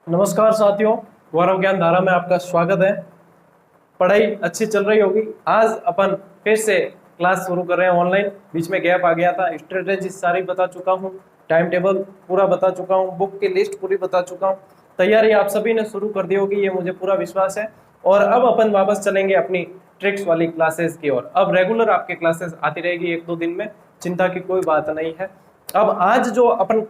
नमस्कार साथियों, गौरव ज्ञान धारा में आपका स्वागत है। पढ़ाई अच्छी चल रही होगी। आज अपन फिर से क्लास शुरू कर रहे हैं ऑनलाइन। बीच में गैप आ गया था। स्ट्रेटेजी सारी बता चुका हूँ, टाइम टेबल पूरा बता चुका हूँ, बुक की लिस्ट पूरी बता चुका हूँ। तैयारी आप सभी ने शुरू कर दी होगी, ये मुझे पूरा विश्वास है। और अब अपन वापस चलेंगे अपनी ट्रिक्स वाली क्लासेस की ओर। अब रेगुलर आपके क्लासेस आती रहेगी 1-2 दिन में, चिंता की कोई बात नहीं है। अब आज जो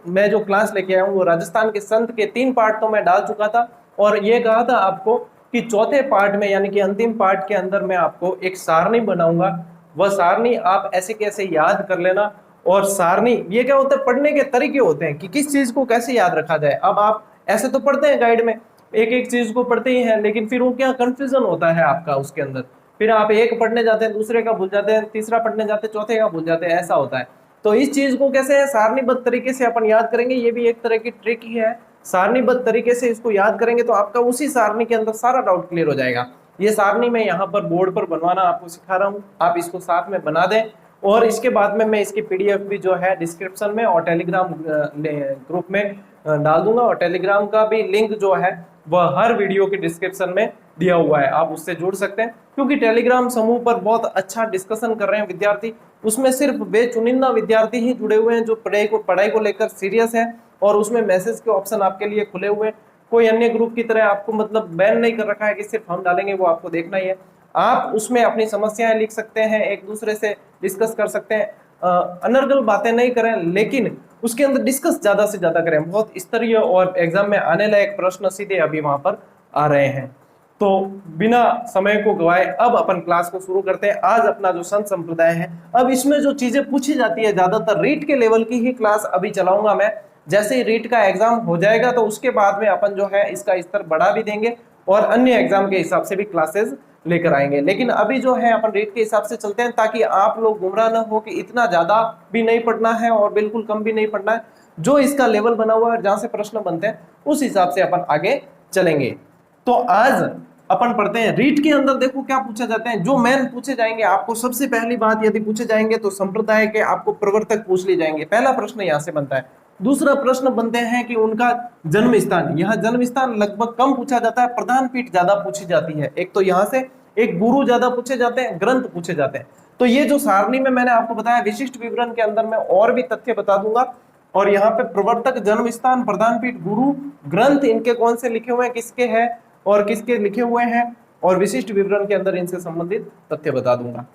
मैं जो क्लास लेके आया हूँ वो राजस्थान के संत के 3 पार्ट तो मैं डाल चुका था, और ये कहा था आपको कि चौथे पार्ट में यानी कि अंतिम पार्ट के अंदर मैं आपको एक सारणी बनाऊंगा। वह सारणी आप ऐसे कैसे याद कर लेना। और सारणी ये क्या होता है, पढ़ने के तरीके होते हैं कि किस चीज को कैसे याद रखा जाए। अब आप ऐसे तो पढ़ते हैं गाइड में, एक एक चीज को पढ़ते ही हैं, लेकिन फिर वो क्या कंफ्यूजन होता है आपका उसके अंदर। फिर आप एक पढ़ने जाते हैं, दूसरे का भूल जाते हैं, तीसरा पढ़ने जाते हैं, चौथे का भूल जाते हैं, ऐसा होता है। तो इस चीज को कैसे सारणीबद्ध तरीके से अपन याद करेंगे, ये भी एक तरह की ट्रिक ही है। सारणीबद्ध तरीके से इसको याद करेंगे तो आपका उसी सारणी के अंदर सारा डाउट क्लियर हो जाएगा। ये सारणी मैं यहाँ पर बोर्ड पर बनवाना आपको सिखा रहा हूँ, आप इसको साथ में बना दें। और इसके बाद में मैं इसकी पीडीएफ भी जो है डिस्क्रिप्शन में और टेलीग्राम ग्रुप में डाल दूंगा, और टेलीग्राम का भी लिंक जो है वह हर वीडियो के डिस्क्रिप्शन में दिया हुआ है, आप उससे जुड़ सकते हैं। क्योंकि टेलीग्राम समूह पर बहुत अच्छा डिस्कशन कर रहे हैं विद्यार्थी, उसमें सिर्फ बेचुनिंदा विद्यार्थी ही जुड़े हुए हैं जो पढ़ाई को लेकर सीरियस है, और उसमें मैसेज के ऑप्शन आपके लिए खुले हुए हैं। कोई अन्य ग्रुप की तरह आपको मतलब बैन नहीं कर रखा है कि सिर्फ हम डालेंगे वो आपको देखना ही है। आप उसमें अपनी समस्याएं लिख सकते हैं, एक दूसरे से डिस्कस कर सकते हैं। अनर्गल बातें नहीं करें, लेकिन उसके अंदर डिस्कस ज्यादा से ज्यादा करें। बहुत स्तरीय और एग्जाम में आने लायक प्रश्न सीधे अभी वहां पर आ रहे हैं। तो बिना समय को गवाए अब अपन क्लास को शुरू करते हैं। आज अपना जो संत संप्रदाय है, अब इसमें जो चीजें पूछी जाती है ज्यादातर रीट के लेवल की ही क्लास अभी चलाऊंगा मैं। जैसे ही रीट का एग्जाम हो जाएगा तो उसके बाद में अपन जो है इसका स्तर बढ़ा भी देंगे और अन्य एग्जाम के हिसाब से भी क्लासेस लेकर आएंगे। लेकिन अभी जो है अपन रीट के हिसाब से चलते हैं, ताकि आप लोग गुमराह ना हो कि इतना ज्यादा भी नहीं पढ़ना है और बिल्कुल कम भी नहीं पढ़ना है। जो इसका लेवल बना हुआ है, जहां से प्रश्न बनते हैं उस हिसाब से अपन आगे चलेंगे। तो आज अपन पढ़ते हैं रीट के अंदर। देखो क्या पूछा जाता है, जो मेन पूछे जाएंगे आपको। सबसे पहली बात, यदि पूछे जाएंगे तो संप्रदाय के आपको प्रवर्तक पूछ लिए जाएंगे, पहला प्रश्न यहां से बनता है। दूसरा प्रश्न बनते हैं कि उनका जन्म स्थान। यहाँ जन्म स्थान लगभग कम पूछा जाता है, प्रधान पीठ ज्यादा पूछी जाती है। एक तो यहाँ से एक गुरु ज्यादा पूछे जाते हैं, ग्रंथ पूछे जाते हैं। तो ये जो सारणी में मैंने आपको बताया, विशिष्ट विवरण के अंदर मैं और भी तथ्य बता दूंगा। और यहाँ पे प्रवर्तक, जन्म स्थान, प्रधान पीठ, गुरु, ग्रंथ इनके कौन से लिखे हुए हैं, किसके हैं और किसके लिखे हुए हैं, और विशिष्ट विवरण के अंदर इनसे संबंधित तथ्य बता दूंगा।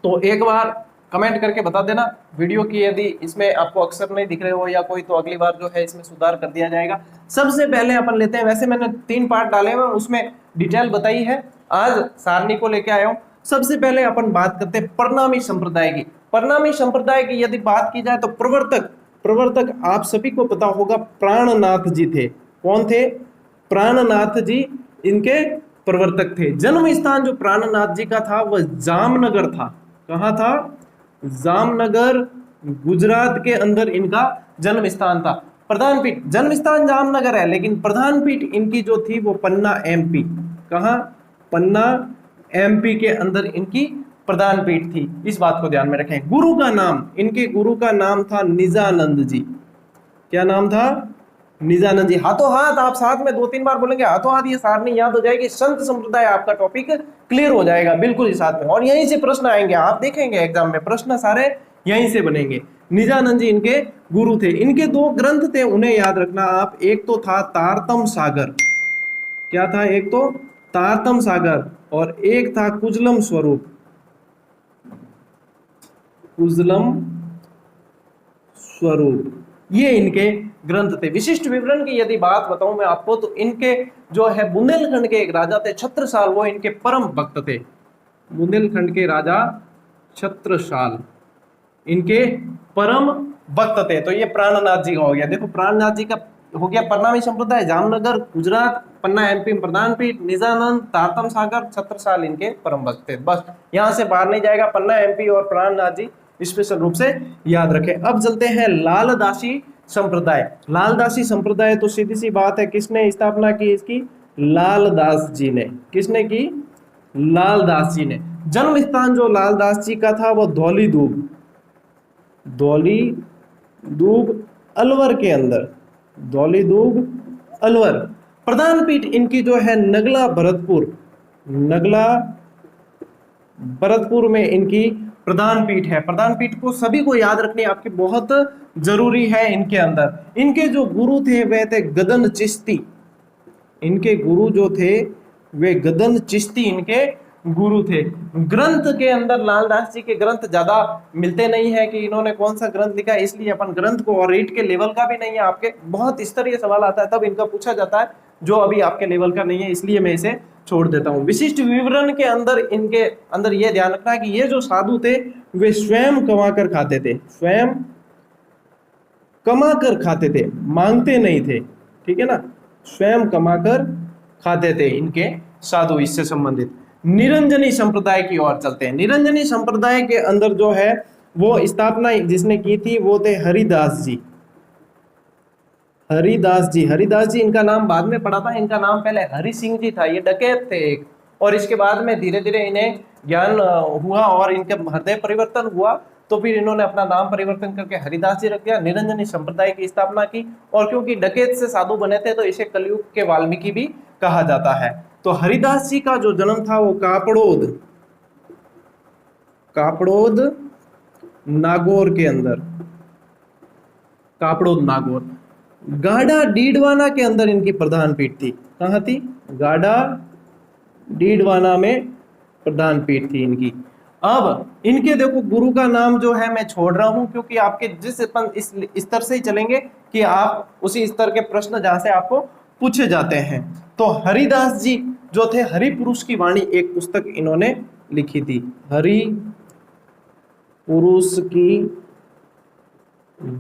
तो एक बार कमेंट करके बता देना वीडियो की, यदि इसमें आपको अक्षर नहीं दिख रहे हो या कोई, तो अगली बार जो है इसमें सुधार कर दिया जाएगा। सबसे पहले अपन लेते हैं, वैसे मैंने 3 पार्ट डाले हुए, उसमें डिटेल बताई है, आज सारणी को लेके आया हूं। सबसे पहले अपन बात करते हैं प्रणामी संप्रदाय की। प्रणामी संप्रदाय की यदि बात की जाए तो प्रवर्तक आप सभी को पता होगा, प्राणनाथ जी थे। कौन थे? प्राणनाथ जी इनके प्रवर्तक थे। जन्म स्थान जो प्राणनाथ जी का था वह जामनगर था। कहां था? जामनगर, गुजरात के अंदर इनका जन्म स्थान था। प्रधान पीठ, जन्म स्थान जामनगर है, लेकिन प्रधान पीठ इनकी जो थी वो पन्ना एमपी। कहां? पन्ना एमपी के अंदर इनकी प्रधान पीठ थी। इस बात को ध्यान में रखें। गुरु का नाम, इनके गुरु का नाम था निजानंद जी। क्या नाम था? निजानंद जी। हाथों हाथ आप साथ में 2-3 बार बोलेंगे, हाथों हाथ ये सारणी याद हो जाएगी, संत संप्रदाय आपका टॉपिक क्लियर हो जाएगा बिल्कुल ही साथ में। और यहीं से प्रश्न आएंगे, आप देखेंगे एग्जाम में प्रश्न सारे यहीं से बनेंगे। निजानंद जी इनके गुरु थे। इनके 2 ग्रंथ थे, उन्हें याद रखना आप। एक तो था तारतम सागर। क्या था? एक तो तारतम सागर, और एक था कुजलम स्वरूप। कुजलम स्वरूप, ये इनके ग्रंथ थे। विशिष्ट विवरण की यदि बात बताऊं मैं आपको, तो इनके जो है बुंदेलखंड के एक राजा थे छत्रसाल, वो इनके परम भक्त थे। बुंदेलखंड के राजा छत्रसाल इनके परम भक्त थे। तो ये प्राणनाथ जी का हो गया। देखो प्राणनाथ जी का हो गया प्रणामी संप्रदाय, जामनगर, गुजरात, पन्ना एमपी प्रधान पीठ, निजानंद, तारतम सागर, छत्रसाल इनके परम भक्त थे। बस यहां से बाहर नहीं जाएगा। पन्ना एमपी और प्राणनाथ जी स्पेशल रूप से याद रखें। अब चलते हैं लालदासी संप्रदाय। लालदासी संप्रदाय तो सीधी सी बात है, किसने स्थापना की इसकी? लालदास जी ने। किसने की? लालदास जी ने। जन्म स्थान जो लालदास जी का था वो धौली दूब, धौली दूब अलवर के अंदर, धौली दूब अलवर। प्रधान पीठ इनकी जो है नगला भरतपुर, नगला भरतपुर में इनकी प्रधान पीठ है। प्रधान पीठ को सभी को याद रखनी आपकी बहुत जरूरी है। इनके अंदर इनके जो गुरु थे वे थे गदन चिश्ती, इनके गुरु जो थे वे गदन चिश्ती इनके गुरु थे। ग्रंथ के अंदर लालदास जी के ग्रंथ ज्यादा मिलते नहीं है कि इन्होंने कौन सा ग्रंथ लिखा है, इसलिए अपन ग्रंथ को, और रीड के लेवल का भी नहीं है, आपके बहुत स्तरीय सवाल आता है तब इनका पूछा जाता है, जो अभी आपके लेवल का नहीं है, इसलिए मैं इसे छोड़ देता हूं। विशिष्ट विवरण के अंदर इनके अंदर यह ध्यान रखना है कि ये जो साधु थे वे स्वयं कमा कर खाते थे, स्वयं कमा कर खाते थे, मांगते नहीं थे, ठीक है ना, स्वयं कमा कर खाते थे इनके साधु। इससे संबंधित निरंजनी संप्रदाय की ओर चलते हैं। निरंजनी संप्रदाय के अंदर जो है वो स्थापना जिसने की थी वो थे हरिदास जी, हरिदास जी। हरिदास जी इनका नाम बाद में पड़ा था, इनका नाम पहले हरि सिंह जी था, ये डकैत थे एक, और इसके बाद में धीरे धीरे इन्हें ज्ञान हुआ और इनके हृदय परिवर्तन हुआ, तो फिर इन्होंने अपना नाम परिवर्तन करके हरिदास जी रख दिया, निरंजनी संप्रदाय की स्थापना की। और क्योंकि डकैत से साधु बने थे तो इसे कलयुग के वाल्मीकि भी कहा जाता है। तो हरिदास जी का जो जन्म था वो कापड़ोद, कापड़ोद नागौर के अंदर, कापड़ोद नागौर। गाढ़ा डीडवाना के अंदर इनकी प्रधान पीठ थी। कहाँ थी? गाढ़ा डीडवाना में प्रधान पीठ थी इनकी। अब इनके देखो गुरु का नाम जो है मैं छोड़ रहा हूं, क्योंकि आपके जिस इस स्तर से ही चलेंगे कि आप उसी स्तर के प्रश्न जहां से आपको पूछे जाते हैं। तो हरिदास जी जो थे, हरि पुरुष की वाणी एक पुस्तक इन्होंने लिखी थी, हरि पुरुष की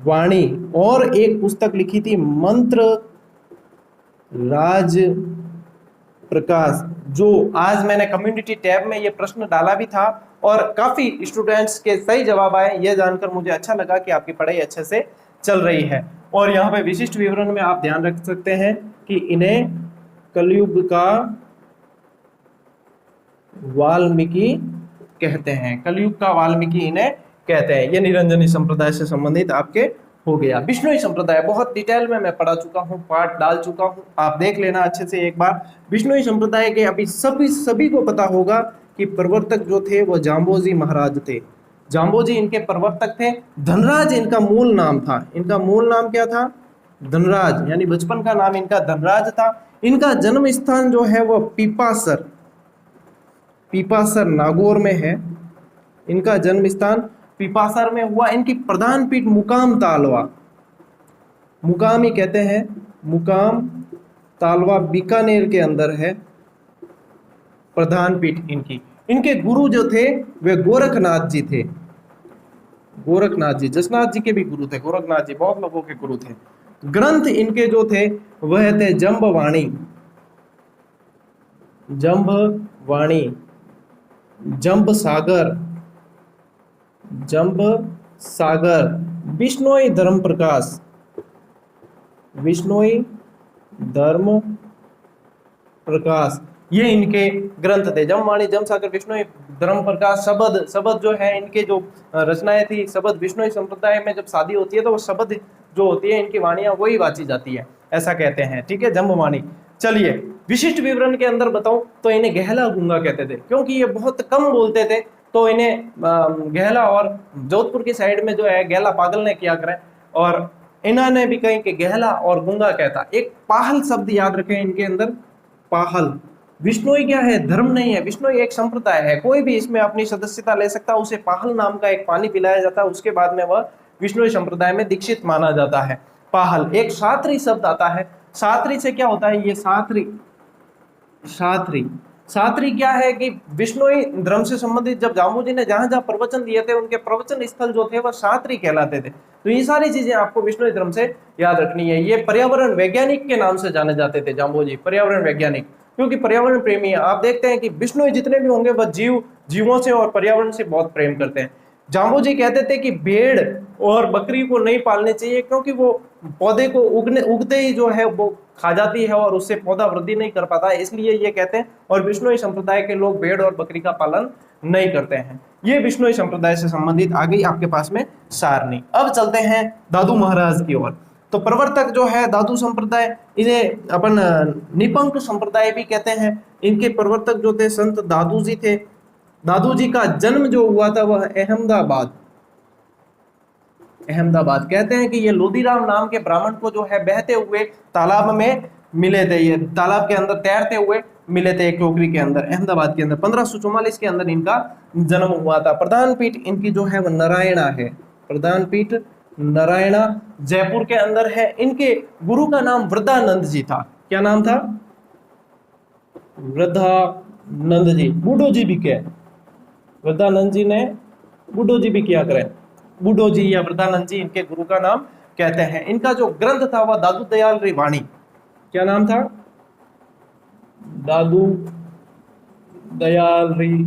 वाणी, और एक पुस्तक लिखी थी मंत्र राज प्रकाश, जो आज मैंने कम्युनिटी टैब में ये प्रश्न डाला भी था और काफी स्टूडेंट्स के सही जवाब आए। ये जानकर मुझे अच्छा लगा कि आपकी पढ़ाई अच्छे से चल रही है। और यहाँ पे विशिष्ट विवरण में आप ध्यान रख सकते हैं कि इन्हें कलयुग का वाल्मीकि कहते हैं, कलयुग का वाल्मीकि इन्हें कहते हैं। ये निरंजनी संप्रदाय से संबंधित आपके हो गया। बिश्नोई संप्रदाय बहुत डिटेल में मैं पढ़ा चुका हूँ, पार्ट डाल चुका हूँ, आप देख लेना अच्छे से एक बार। बिश्नोई संप्रदाय के अभी सभी को पता होगा कि प्रवर्तक जो थे वो जाम्बोजी महाराज थे। जाम्बोजी इनके प्रवर्तक थे। धनराज इनका मूल नाम था। इनका मूल नाम क्या था? धनराज, यानी बचपन का नाम इनका धनराज था। इनका जन्म स्थान जो है वो पीपासर, पीपासर नागौर में है। इनका जन्म स्थान पीपासर में हुआ। इनकी प्रधान पीठ मुकाम तालवा, मुकाम ही कहते हैं, मुकाम तालवा बीकानेर के अंदर है प्रधान पीठ इनकी। इनके गुरु जो थे वे गोरखनाथ जी थे। गोरखनाथ जी, जसनाथ जी के भी गुरु थे, गोरखनाथ जी बहुत लोगों के गुरु थे। ग्रंथ इनके जो थे वह थे जम्बवाणी, जम्बवाणी, जम्ब सागर, जम्ब सागर, बिश्नोई धर्म प्रकाश, बिश्नोई धर्म प्रकाश, ये इनके ग्रंथ थे। जमवाणी, जम सागर, बिश्नोई धर्म प्रकाश। शबद, शबद जो है इनके जो रचनाएं थी, शबद बिश्नोई संप्रदाय में जब शादी होती है तो वो शबद जो होती है इनकी वाणियां वही वाची जाती है, ऐसा कहते हैं, ठीक है, जम्बवाणी। चलिए विशिष्ट विवरण के अंदर बताऊं तो इन्हें गहला गूंगा कहते थे, क्योंकि ये बहुत कम बोलते थे तो इन्हें गहला, और जोधपुर की साइड में जो है गहला पागल ने किया करें, और इन्होंने भी कहीं कि गहला और गूंगा कहता। एक पाहल शब्द याद रखें इनके अंदर, पाहल। बिश्नोई क्या है? धर्म नहीं है, बिश्नोई एक संप्रदाय है, कोई भी इसमें अपनी सदस्यता ले सकता है। उसे पाहल नाम का एक पानी पिलाया जाता है, उसके बाद में वह बिश्नोई संप्रदाय में दीक्षित माना जाता है। पाहल एक सात्री शब्द आता है। सात्री से क्या होता है? ये सात्री, सात्री, सात्री क्या है कि बिश्नोई धर्म से संबंधित जब जाम्बू जी ने जहां जहां प्रवचन दिए थे उनके प्रवचन स्थल जो थे वह सात्री कहलाते थे। तो ये सारी चीजें आपको बिश्नोई धर्म से याद रखनी है। ये पर्यावरण वैज्ञानिक के नाम से जाने जाते थे जाम्बू जी, पर्यावरण वैज्ञानिक, क्योंकि पर्यावरण प्रेमी है। आप देखते हैं कि बिश्नोई जितने भी होंगे वह जीवों से और पर्यावरण से बहुत प्रेम करते हैं। जाम्बू जी कहते थे कि भेड़ और बकरी को नहीं पालने चाहिए, क्योंकि वो पौधे को उगते ही जो है वो खा जाती है और उससे पौधा वृद्धि नहीं कर पाता है, इसलिए ये कहते हैं। और बिश्नोई संप्रदाय के लोग भेड़ और बकरी का पालन नहीं करते हैं। ये बिश्नोई संप्रदाय से संबंधित आ गई आपके पास में सारणी। अब चलते हैं दादू महाराज की ओर। तो प्रवर्तक जो है दादू संप्रदाय, इन्हें अपन निपंक संप्रदाय भी कहते हैं। इनके प्रवर्तक जो थे संत दादू जी थे। दादू जी का जन्म जो हुआ था वह अहमदाबाद कहते हैं कि ये लोदीराम नाम के ब्राह्मण को जो है बहते हुए तालाब में मिले थे। ये तालाब के अंदर तैरते हुए मिले थे, एक टोकरी के अंदर, अहमदाबाद के अंदर। 1544 के अंदर इनका जन्म हुआ था। प्रधान पीठ इनकी जो है वो नारायणा है। प्रधान पीठ नारायणा जयपुर के अंदर है। इनके गुरु का नाम वृद्धानंद जी था। क्या नाम था? वृद्धानंद जी। बूढ़ो जी भी क्या, वृद्धानंद जी ने बूढ़ो जी भी किया करें। बूढ़ो जी या वृद्धानंद जी इनके गुरु का नाम कहते हैं। इनका जो ग्रंथ था वह दादू दयाल री वाणी। क्या नाम था? दादू दयाल री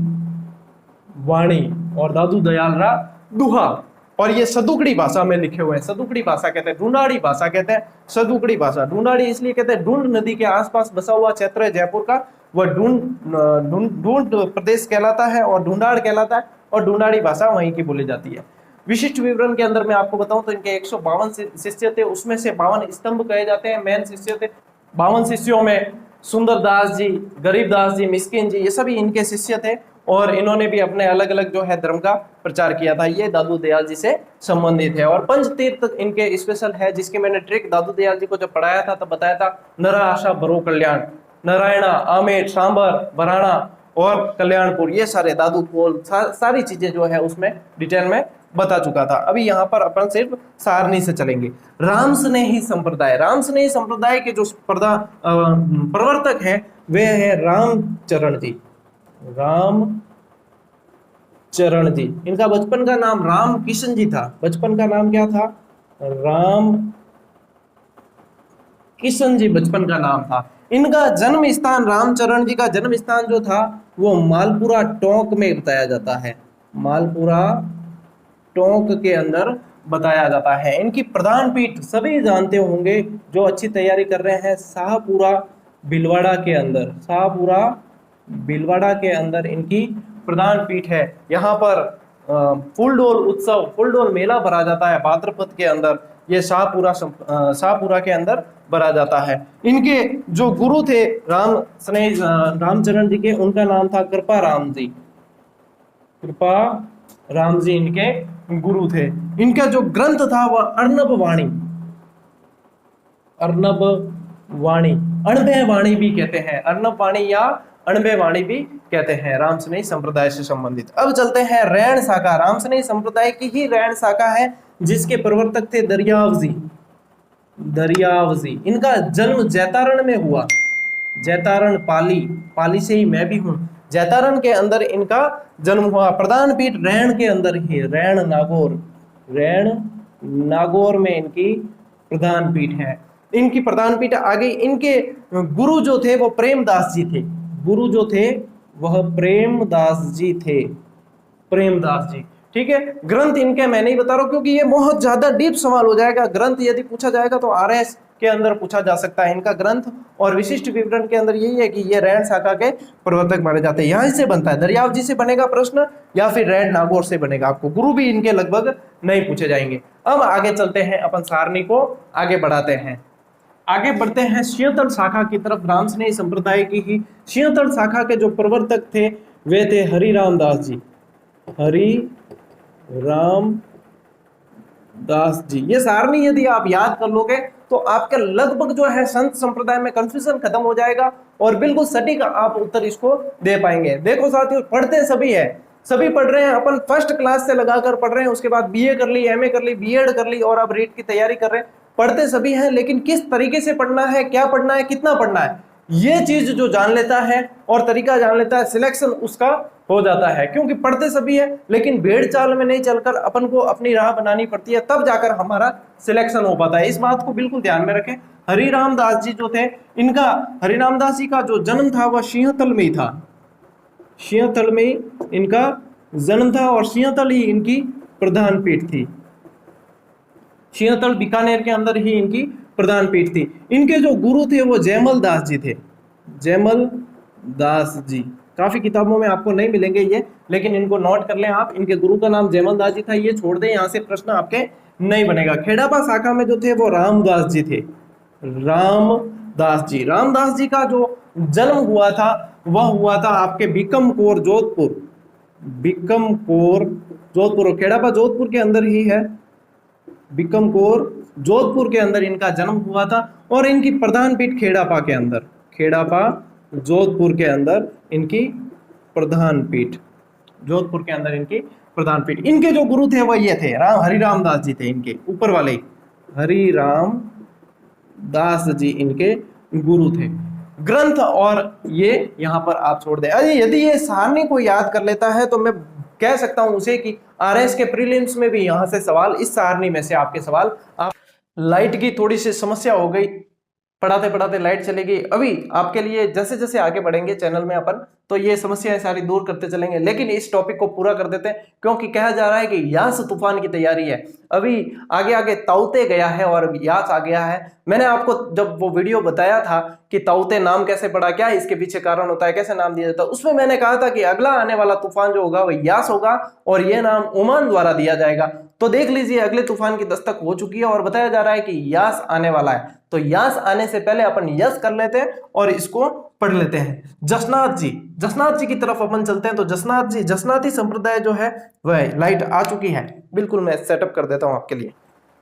वाणी और दादू दयाल रा दुहा। और ये सदुकड़ी भाषा में लिखे हुए हैं। सदुकड़ी भाषा कहते हैं, ढूंढाड़ी भाषा कहते हैं, सदुकड़ी भाषा। ढूंढाड़ी इसलिए कहते हैं, ढूंढ नदी के आसपास बसा हुआ क्षेत्र है जयपुर का, वह ढूंढ प्रदेश कहलाता है और ढूंढाड़ कहलाता है, और ढूंढाड़ी भाषा वहीं की बोली जाती है। विशिष्ट विवरण के अंदर मैं आपको बताऊं तो इनके 152 शिष्य थे, उसमें से 52 स्तंभ कहे जाते हैं, मेन शिष्य थे। 52 शिष्यों में सुंदरदास जी, गरीबदास जी, मिस्किन जी, ये सभी इनके शिष्य थे और इन्होंने भी अपने अलग अलग जो है धर्म का प्रचार किया था। ये दादू दयाल जी से संबंधित है। और पंचतीर्थ इनके स्पेशल है, जिसकी मैंने ट्रिक दादू दयाल जी को जब पढ़ाया था तब बताया था। नरा आशा बरो कल्याण, नारायणा, आमेर, सांबर, बराना और कल्याणपुर, ये सारे दादू पोल सारी चीजें जो है उसमें डिटेल में बता चुका था। अभी यहाँ पर अपन सिर्फ सारणी से चलेंगे। राम स्नेही संप्रदाय, राम स्नेही संप्रदाय के जो प्रवर्तक है वे है रामचरण जी। रामचरण जी, इनका बचपन का नाम राम किशन जी था। बचपन का नाम क्या था? राम किशन जी बचपन का नाम था। इनका जन्म स्थान, रामचरण जी का जन्म स्थान जो था वो मालपुरा टोंक में बताया जाता है। मालपुरा टोंक के अंदर बताया जाता है। इनकी प्रधान पीठ सभी जानते होंगे जो अच्छी तैयारी कर रहे हैं, शाहपुरा भीलवाड़ा के अंदर। शाहपुरा भीलवाड़ा के अंदर इनकी प्रधान पीठ है। यहाँ पर फूलडोल उत्सव, फूलडोल मेला भरा जाता है भाद्रपद के अंदर। ये शाहपुरा के अंदर भरा जाता है। इनके जो गुरु थे रामचरण जी के, उनका नाम था कृपा राम जी। कृपा राम जी इनके गुरु थे। इनका जो ग्रंथ था वह अर्णब वाणी, अणबे वाणी भी कहते हैं, अर्णब वाणी या अणबे वाणी भी कहते हैं, राम स्नेही संप्रदाय से संबंधित। अब चलते हैं रैण शाखा। राम स्नेही संप्रदाय की ही रैण शाखा है जिसके प्रवर्तक थे दरियाव जी। इनका जन्म जैतारण में हुआ। जैतारण पाली से ही मैं भी हूं। जैतारण के अंदर इनका जन्म हुआ। प्रधान पीठ रैण के अंदर ही, रैण नागौर में इनकी प्रधान पीठ है। इनकी प्रधान पीठ आ गई। इनके गुरु जो थे वो प्रेमदास जी थे। गुरु जो थे वह प्रेमदास जी। ठीक है। ग्रंथ इनके मैं नहीं बता रहा हूं क्योंकि ये बहुत ज्यादा डीप सवाल हो जाएगा। ग्रंथ यदि पूछा जाएगा तो आरएस के अंदर पूछा जा सकता है इनका ग्रंथ। और विशिष्ट विवरण के अंदर यही है कि ये रैण शाखा के प्रवर्तक माने जाते हैं। यहां से बनता है, दरियाव जी से बनेगा प्रश्न या फिर रैण नागौर से बनेगा। आपको गुरु भी इनके लगभग नहीं पूछे जाएंगे। अब आगे चलते हैं, अपन सारणी को आगे बढ़ाते हैं। आगे बढ़ते हैं सिंहतल शाखा की तरफ। राम स्नेही संप्रदाय की ही सिंहतल शाखा के जो प्रवर्तक थे वे थे हरिराम दास जी। ये सारणी यदि आप याद कर लोगे तो आपके लगभग जो है संत संप्रदाय में कंफ्यूजन खत्म हो जाएगा और बिल्कुल सटीक आप उत्तर इसको दे पाएंगे। देखो साथियों, पढ़ते सभी है, सभी पढ़ रहे हैं। अपन फर्स्ट क्लास से लगाकर पढ़ रहे हैं, उसके बाद बीए कर ली, एमए कर ली, बीएड कर ली और अब रीट की तैयारी कर रहे हैं। पढ़ते सभी हैं, लेकिन किस तरीके से पढ़ना है, क्या पढ़ना है, कितना पढ़ना है, ये चीज जो जान लेता है और तरीका जान लेता है, सिलेक्शन उसका हो जाता है। क्योंकि पढ़ते सभी है लेकिन भेड़ चाल में नहीं चलकर अपन को अपनी राह बनानी पड़ती है, तब जाकर हमारा सिलेक्शन हो पाता है। इस बात को बिल्कुल ध्यान में रखें। हरिराम दास जी जो थे, इनका हरिराम दास जी का जो जन्म था वह सिंहतल में ही था। सिंहतल में इनका जन्म था और सिंहतल ही इनकी प्रधान पीठ थी। सिंहतल बीकानेर के अंदर ही इनकी प्रधान पीठ थी। इनके जो गुरु थे वो जयमल दास जी थे। जयमल दास जी काफी किताबों में आपको नहीं मिलेंगे ये, लेकिन इनको नोट कर लें आप। इनके गुरु का नाम जयमल दास जी था, ये छोड़ दें, यहाँ से प्रश्न आपके नहीं बनेगा। खेड़ापा शाखा में जो थे वो रामदास जी थे, रामदास जी। रामदास जी का जो जन्म हुआ था वह हुआ था आपके बीकमकोर जोधपुर, बीकमकोर जोधपुर, खेड़ापा जोधपुर के अंदर ही है, बीकमकोर जोधपुर के अंदर इनका जन्म हुआ था। और इनकी प्रधान पीठ खेड़ापा के अंदर, खेड़ापा जोधपुर के अंदर इनकी प्रधान पीठ, जोधपुर के अंदर इनकी प्रधान पीठ। इनके जो गुरु थे वह ये थे हरिराम दास जी थे, इनके ऊपर वाले हरिराम दास जी इनके गुरु थे। ग्रंथ और ये यहाँ पर आप छोड़ दें। अरे यदि ये सारणी को याद कर लेता है तो मैं कह सकता हूं उसे कि आरएस के प्रीलिम्स में भी यहां से सवाल, इस सारणी में से आपके सवाल। आप लाइट की थोड़ी सी समस्या हो गई, पढ़ाते पढ़ाते लाइट चली गई। अभी आपके लिए जैसे जैसे आगे बढ़ेंगे चैनल में अपन, तो ये समस्याएं सारी दूर करते चलेंगे। लेकिन इस टॉपिक को पूरा कर देते हैं, क्योंकि कहा जा रहा है कि यास तूफान की तैयारी है। अभी आगे आगे ताउते गया है और यास आ गया है। मैंने आपको जब वो वीडियो बताया था कि ताउते नाम कैसे पड़ा, क्या इसके पीछे कारण होता है, कैसे नाम दिया जाता है, उसमें मैंने कहा था कि अगला आने वाला तूफान जो होगा वह यास होगा और यह नाम ओमान द्वारा दिया जाएगा। तो देख लीजिए अगले तूफान की दस्तक हो चुकी है और बताया जा रहा है कि यास आने वाला है। तो यास आने से पहले अपन यस कर लेते हैं और इसको पढ़ लेते हैं। जसनाथ जी, जसनाथ जी की तरफ अपन चलते हैं। तो जसनाथ जी, जसनाथी संप्रदाय जो है वह लाइट आ चुकी है, बिल्कुल मैं सेटअप कर देता हूं आपके लिए।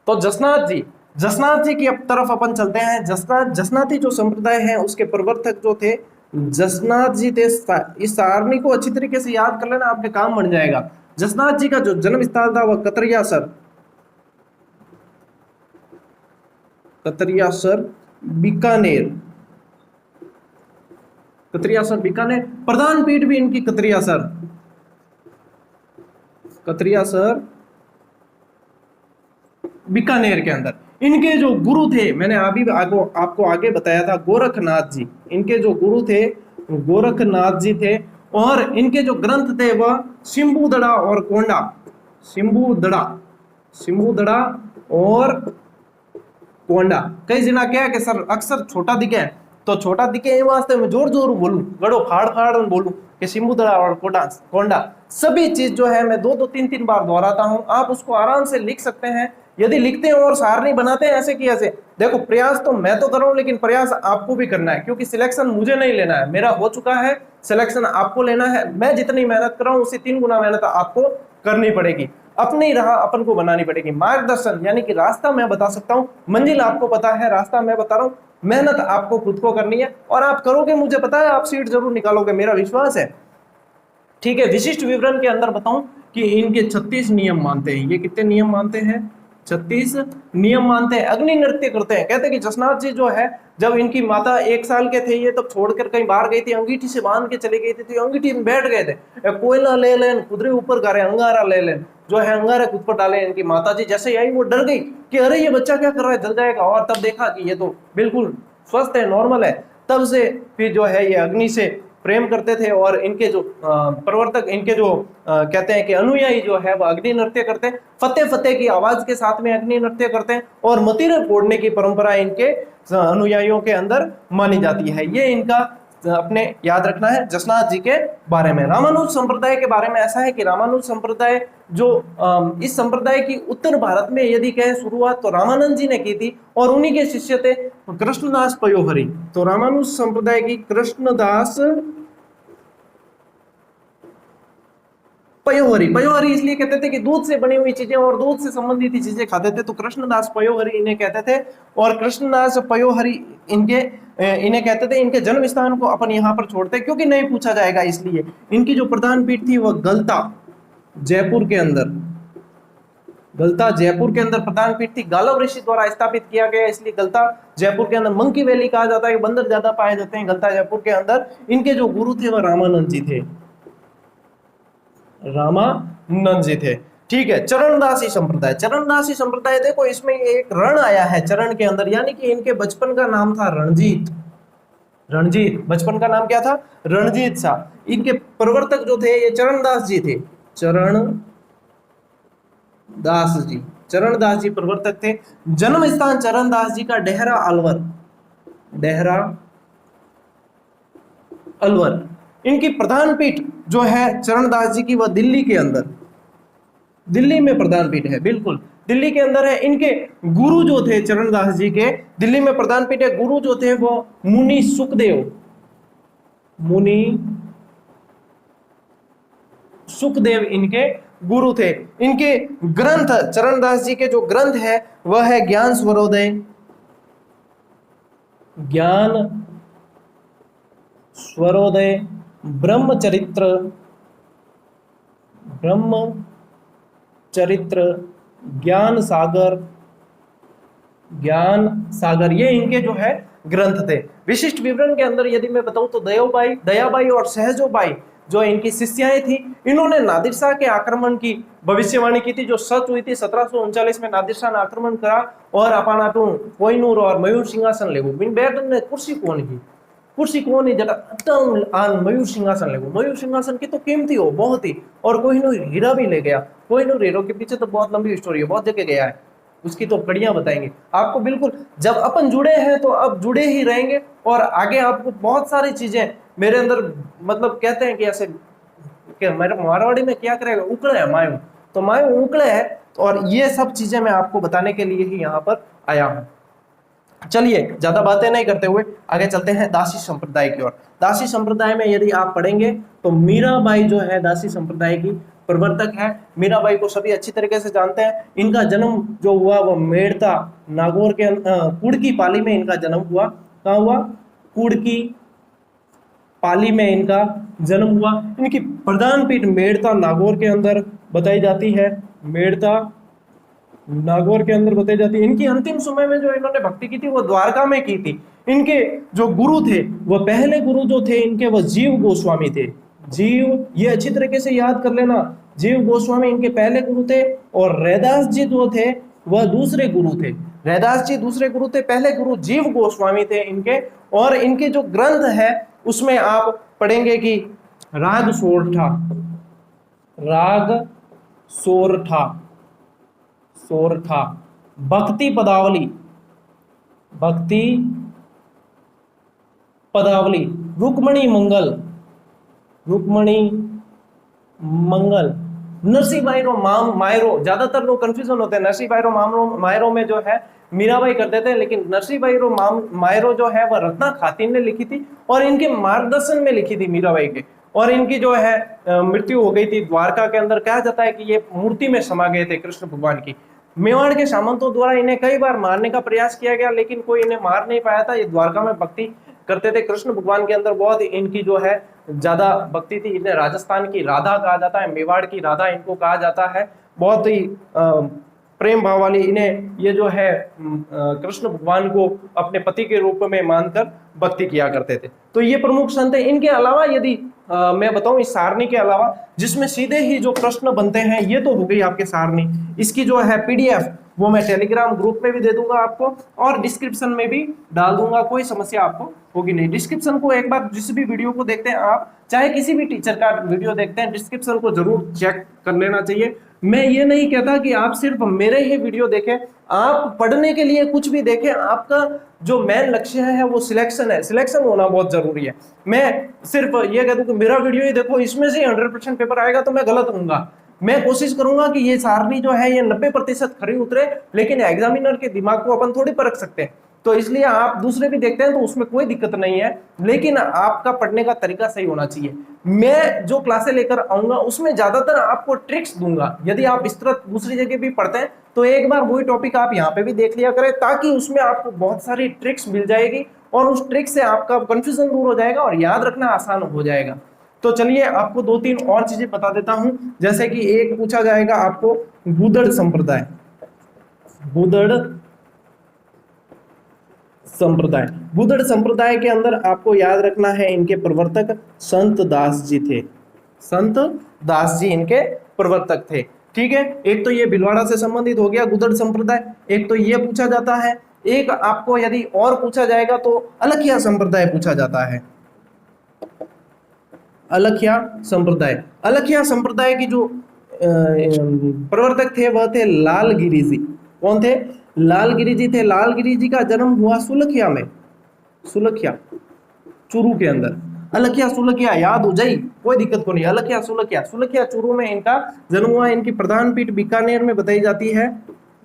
तो जसनाथ जी, जसनाथ जी की तरफ अपन चलते हैं। जसनाथी जो संप्रदाय है उसके प्रवर्तक जो थे जसनाथ जी थे। इस सारणी को अच्छी तरीके से याद कर लेना, आपके काम बन जाएगा। जसनाथ जी का जो जन्म स्थल था वह कतरियासर, कतरियासर बीकानेर, कतरियासर बीकानेर। प्रधान पीठ भी इनकी कतरियासर, कतरियासर बीकानेर के अंदर। इनके जो गुरु थे, मैंने अभी आपको आगे बताया था, गोरखनाथ जी। इनके जो गुरु थे गोरखनाथ जी थे। और इनके जो ग्रंथ थे वह सिंबुदड़ा और कोंडा, सिंबुदड़ा, सिंबुदड़ा और कोंडा। कई जना क्या है कि सर अक्सर छोटा दिखे, तो छोटा दिखे ये वास्ते में जोर जोर बोलूं, गड़ो फाड़ फाड़ बोलूं कि सिंबुदड़ा और कोंडा सभी चीज जो है मैं दो तीन तीन बार दोहराता हूं। आप उसको आराम से लिख सकते हैं यदि लिखते हैं और सारणी बनाते हैं ऐसे कि ऐसे। देखो प्रयास तो मैं तो कर रहा हूं, लेकिन प्रयास आपको भी करना है, क्योंकि सिलेक्शन मुझे नहीं लेना है, मेरा हो चुका है, सिलेक्शन आपको लेना है। मैं जितनी मेहनत कर रहा हूं उससे 3 गुना मेहनत आपको करनी पड़ेगी, अपनी राह अपन को बनानी पड़ेगी। मार्गदर्शन यानी कि रास्ता मैं बता सकता हूं, मंजिल आपको पता है, रास्ता मैं बता रहा हूं, मेहनत आपको खुद को करनी है और आप करोगे, मुझे पता है आप सीट जरूर निकालोगे, मेरा विश्वास है। ठीक है, विशिष्ट विवरण के अंदर बताऊं कि इनके 36 नियम मानते हैं। ये कितने नियम मानते हैं? 36 नियम मानते हैं। अग्नि नृत्य करते हैं। कहते हैं कि जसनाथ जी जो है, जब इनकी माता 1 साल के थे ये तब छोड़कर कहीं बाहर गई थी, अंगीठी से बांध के चले गई थी, तो अंगीठी में बैठ गए थे। कोयला ले लेन खुदरे ऊपर करे, अंगारा ले लेन, जो है अंगारा खुद पर डाले। इनकी माता जी जैसे आई वो डर गई कि अरे ये बच्चा क्या कर रहा है, जल जाएगा। और तब देखा कि ये तो बिल्कुल स्वस्थ है, नॉर्मल है। तब से फिर जो है ये अग्नि से प्रेम करते थे। और इनके जो प्रवर्तक, इनके जो कहते हैं कि अनुयायी जो है वो अग्नि नृत्य करते हैं, फतेह फतेह की आवाज के साथ में अग्नि नृत्य करते हैं। और मतीरे फोड़ने की परंपरा इनके अनुयायियों के अंदर मानी जाती है। ये इनका अपने याद रखना है जसनाथ जी के बारे में। रामानुज संप्रदाय के बारे में ऐसा है कि रामानुज संप्रदाय जो इस संप्रदाय की उत्तर भारत में यदि कहें शुरुआत तो रामानंद जी ने की थी, और उन्हीं के शिष्य थे कृष्णदास पयोहरी। तो रामानुज संप्रदाय की कृष्णदास पयोहरी, पयोहरी इसलिए कहते थे कि दूध से बनी हुई चीजें और दूध से संबंधित चीजें खाते थे, तो कृष्णदास पयोहरी इन्हें कहते थे। और कृष्णदास पयोहरी इन्हें कहते थे। इनके जन्म स्थान को अपन यहाँ पर छोड़ते हैं क्योंकि नहीं पूछा जाएगा इसलिए। इनकी जो प्रधान पीठ थी वह गलता जयपुर के अंदर, गलता जयपुर के अंदर प्रधान पीठ थी। गालव ऋषि द्वारा स्थापित किया गया, इसलिए गलता जयपुर के अंदर। मंकी वैली कहा जाता है, बंदर ज्यादा पाए जाते हैं गलता जयपुर के अंदर। इनके जो गुरु थे वह रामानंद जी थे, रामानंद जी थे। ठीक है, चरणदासी संप्रदाय। चरणदासी संप्रदाय देखो इसमें एक रण आया है चरण के अंदर, यानी कि इनके बचपन का नाम था रणजीत। रणजीत बचपन का नाम क्या था? रणजीत शाह। इनके प्रवर्तक जो थे ये चरणदास जी थे, चरणदास जी, चरणदास जी प्रवर्तक थे। जन्म स्थान चरणदास जी का डेहरा अलवर, डेहरा अलवर। इनकी प्रधान पीठ जो है चरणदास जी की वह दिल्ली के अंदर, दिल्ली में प्रधान पीठ है, बिल्कुल दिल्ली के अंदर है। इनके गुरु जो थे चरणदास जी के, दिल्ली में प्रधान पीठ है, गुरु जो थे वो मुनि सुखदेव, मुनि सुखदेव इनके गुरु थे। इनके ग्रंथ, चरणदास जी के जो ग्रंथ है वह है ज्ञान स्वरोदय, ज्ञान स्वरोदय, ब्रह्मचरित्र, ब्रह्मचरित्र, ज्ञान सागर, ज्ञान सागर, ये इनके जो है ग्रंथ थे। विशिष्ट विवरण के अंदर यदि मैं बताऊं तो दयाबाई और सहजोबाई जो इनकी शिष्याएं थी, इन्होंने नादिर शाह के आक्रमण की भविष्यवाणी की थी, जो सच हुई थी। 1739 में नादिर शाह ने आक्रमण करा और अपानाटू, कोहिनूर और मयूर सिंहासन लेगो। बिन बैटन ने कुर्सी कौन की, कुर्सी कौन ही जटा आन मयूर सिंहासन लेगो। मयूर सिंहासन की तो कीमती हो बहुत ही, और कोहिनूर हीरा भी ले गया। कोहिनूर हीरो के पीछे तो बहुत लंबी स्टोरी है, बहुत जगह गया है, उसकी तो कड़ियां बताएंगे आपको। बिल्कुल जब अपन जुड़े हैं तो अब जुड़े ही रहेंगे, और आगे आपको बहुत सारी चीजें मेरे अंदर, मतलब कहते हैं कि ऐसे मेरे मारवाड़ी में क्या करेगा, उकड़े है मायू, तो मायू उकड़े है, और ये सब चीजें मैं आपको बताने के लिए ही यहाँ पर आया हूँ। चलिए ज्यादा बातें नहीं करते हुए आगे चलते हैं दासी संप्रदाय की ओर। दासी संप्रदाय में यदि आप पढ़ेंगे तो मीराबाई जो है दासी संप्रदाय की प्रवर्तक है। मीराबाई को सभी अच्छी तरीके से जानते हैं। इनका जन्म जो हुआ वो मेड़ता नागौर के कुड़की पाली में इनका जन्म हुआ। कहाँ हुआ? कुड़की पाली में इनका जन्म हुआ। इनकी प्रधान पीठ मेड़ता नागौर के अंदर बताई जाती है, मेड़ता नागौर के अंदर बताई जाती है। इनकी अंतिम समय में जो इन्होंने भक्ति की थी वो द्वारका में की थी। इनके जो गुरु थे, वह पहले गुरु जो थे इनके, वह जीव गोस्वामी थे। जीव, ये अच्छी तरीके से याद कर लेना, जीव गोस्वामी इनके पहले गुरु थे, और रैदास जी जो थे वह दूसरे गुरु थे। रैदास जी दूसरे गुरु थे, पहले गुरु जीव गोस्वामी थे इनके। और इनके जो ग्रंथ है उसमें आप पढ़ेंगे कि राग सोरठा, राग सोरठा, सोरठा, भक्ति पदावली, भक्ति पदावली, रुक्मणी मंगल, रुक्मणी मंगल, नरसी बायरो मायरो। ज्यादातर लोग कंफ्यूजन होते हैं, नरसी बायरो मायरो में जो है मीराबाई कर देते हैं, लेकिन नरसी बायरो मायरो जो है वह रत्ना खातिन ने लिखी थी, और इनके मार्गदर्शन में लिखी थी मीराबाई के। और इनकी जो है मृत्यु हो गई थी द्वारका के अंदर। कहा जाता है कि ये मूर्ति में समा गए थे कृष्ण भगवान की। मेवाड़ के सामंतों द्वारा इन्हें कई बार मारने का प्रयास किया गया, लेकिन कोई इन्हें मार नहीं पाया था। ये द्वारका में भक्ति करते थे कृष्ण भगवान के अंदर, बहुत इनकी जो है ज्यादा भक्ति थी। इन्हें राजस्थान की राधा कहा जाता है, मेवाड़ की राधा इनको कहा जाता है। बहुत ही प्रेम भाव वाली इन्हें ये जो है कृष्ण भगवान को अपने पति के रूप में मानकर भक्ति किया करते थे। तो ये प्रमुख संत है। इनके अलावा यदि मैं बताऊं, इस सारणी के अलावा जिसमें सीधे ही जो प्रश्न बनते हैं, ये तो हो गई आपके सारणी। इसकी जो है पीडीएफ वो मैं टेलीग्राम ग्रुप में भी दे दूंगा आपको, और डिस्क्रिप्शन में भी डाल दूंगा, कोई समस्या आपको होगी नहीं। डिस्क्रिप्शन को एक बार जिस भी वीडियो को देखते हैं आप, चाहे किसी भी टीचर का वीडियो देखते हैं, डिस्क्रिप्शन को जरूर चेक कर लेना चाहिए। मैं ये नहीं कहता कि आप सिर्फ मेरे ही वीडियो देखें, आप पढ़ने के लिए कुछ भी देखें। आपका जो मेन लक्ष्य है वो सिलेक्शन है, सिलेक्शन होना बहुत जरूरी है। मैं सिर्फ ये कह दूं कि मेरा वीडियो ही देखो, इसमें से 100% पेपर आएगा, तो मैं गलत होऊंगा। मैं कोशिश करूंगा कि ये सारणी जो है ये 90% खरी उतरे, लेकिन एग्जामिनर के दिमाग को अपन थोड़ी परख सकते हैं। तो इसलिए आप दूसरे भी देखते हैं तो उसमें कोई दिक्कत नहीं है, लेकिन आपका पढ़ने का तरीका सही होना चाहिए। मैं जो क्लासें लेकर आऊंगा उसमें ज्यादातर आपको ट्रिक्स दूंगा। यदि आप इस तरह दूसरी जगह भी पढ़ते हैं तो एक बार वही टॉपिक आप यहाँ पे भी देख लिया करें, ताकि उसमें आपको बहुत सारी ट्रिक्स मिल जाएगी, और उस ट्रिक से आपका कंफ्यूजन दूर हो जाएगा और याद रखना आसान हो जाएगा। तो चलिए आपको 2-3 और चीजें बता देता हूं। जैसे कि एक पूछा जाएगा आपको गुदड़ संप्रदाय, गुदड़ संप्रदाय। गुदड़ संप्रदाय के अंदर आपको याद रखना है इनके प्रवर्तक संत दास जी थे, संत दास जी इनके प्रवर्तक थे। ठीक है, एक तो ये भिलवाड़ा से संबंधित हो गया गुदड़ संप्रदाय, एक तो ये पूछा जाता है। एक आपको यदि और पूछा जाएगा तो अलखिया संप्रदाय पूछा जाता है, अलखिया संप्रदाय। अलखिया संप्रदाय की जो प्रवर्तक थे वह थे लालगिरी जी। कौन थे? लालगिरी जी थे। लालगिरी जी का जन्म हुआ सुलखिया में, सुलखिया चूरू के अंदर। अलखिया सुलखिया याद हो जाए, कोई दिक्कत को नहीं। अलखिया सुलखिया, सुलखिया चूरू में इनका जन्म हुआ। इनकी प्रधान पीठ बीकानेर में बताई जाती है,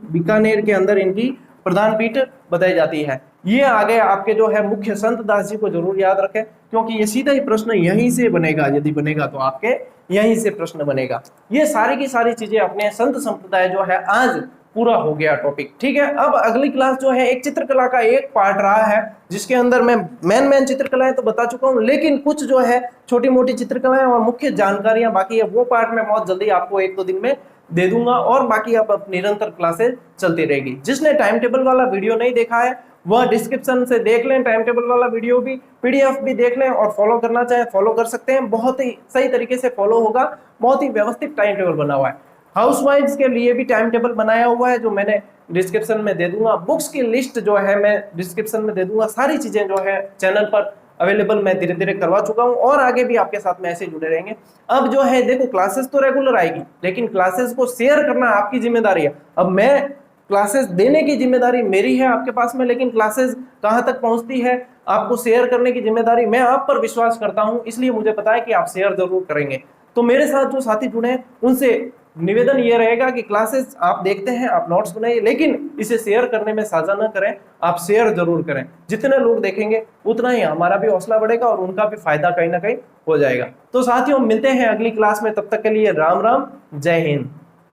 बीकानेर के अंदर इनकी प्रधान पीठ बताई जाती है। ये आगे आपके जो है मुख्य संत दास जी को जरूर याद रखें, क्योंकि ये सीधा ही प्रश्न यहीं से बनेगा, यदि बनेगा तो आपके यहीं से प्रश्न बनेगा। ये सारी की सारी चीजें अपने संत संप्रदाय जो है आज पूरा हो गया टॉपिक, ठीक है। अब अगली क्लास जो है एक चित्रकला का एक पार्ट रहा है, जिसके अंदर मैं मेन चित्रकलाएं तो बता चुका हूं, लेकिन कुछ जो है छोटी मोटी चित्रकलाएं और मुख्य जानकारियां बाकी है, वो पार्ट मैं बहुत जल्दी आपको 1-2 दिन में दे दूंगा। और बाकी अब निरंतर क्लासेस चलती रहेगी। जिसने टाइम टेबल वाला वीडियो नहीं देखा है वह डिस्क्रिप्शन से देख लें, टाइम टेबल वाला वीडियो भी, पीडीएफ भी देख लें, और फॉलो करना चाहे फॉलो कर सकते हैं। बहुत ही सही तरीके से फॉलो होगा, बहुत ही व्यवस्थित टाइम टेबल बना हुआ है। हाउसवाइफ्स के लिए भी टाइम टेबल बनाया हुआ है, जो मैंने डिस्क्रिप्शन में दे दूंगा। बुक्स की लिस्ट जो है मैं डिस्क्रिप्शन में दे दूंगा। सारी चीजें जो है चैनल पर अवेलेबल मैं धीरे धीरे करवा चुका हूं, और आगे भी आपके साथ में ऐसे जुड़े रहेंगे। अब जो है देखो, क्लासेस तो रेगुलर आएगी, लेकिन क्लासेस को शेयर करना आपकी जिम्मेदारी है। अब मैं क्लासेस देने की जिम्मेदारी मेरी है आपके पास में, लेकिन क्लासेस कहां तक पहुंचती है आपको शेयर करने की जिम्मेदारी मैं आप पर विश्वास करता हूं, इसलिए मुझे पता है कि आप शेयर जरूर करेंगे। तो मेरे साथ जो साथी जुड़े हैं उनसे निवेदन ये रहेगा कि क्लासेस आप देखते हैं, आप नोट्स बनाइए, लेकिन इसे शेयर करने में साझा न करें, आप शेयर जरूर करें। जितने लोग देखेंगे उतना ही हमारा भी हौसला बढ़ेगा और उनका भी फायदा कहीं ना कहीं हो जाएगा। तो साथियों मिलते हैं अगली क्लास में, तब तक के लिए राम राम, जय हिंद।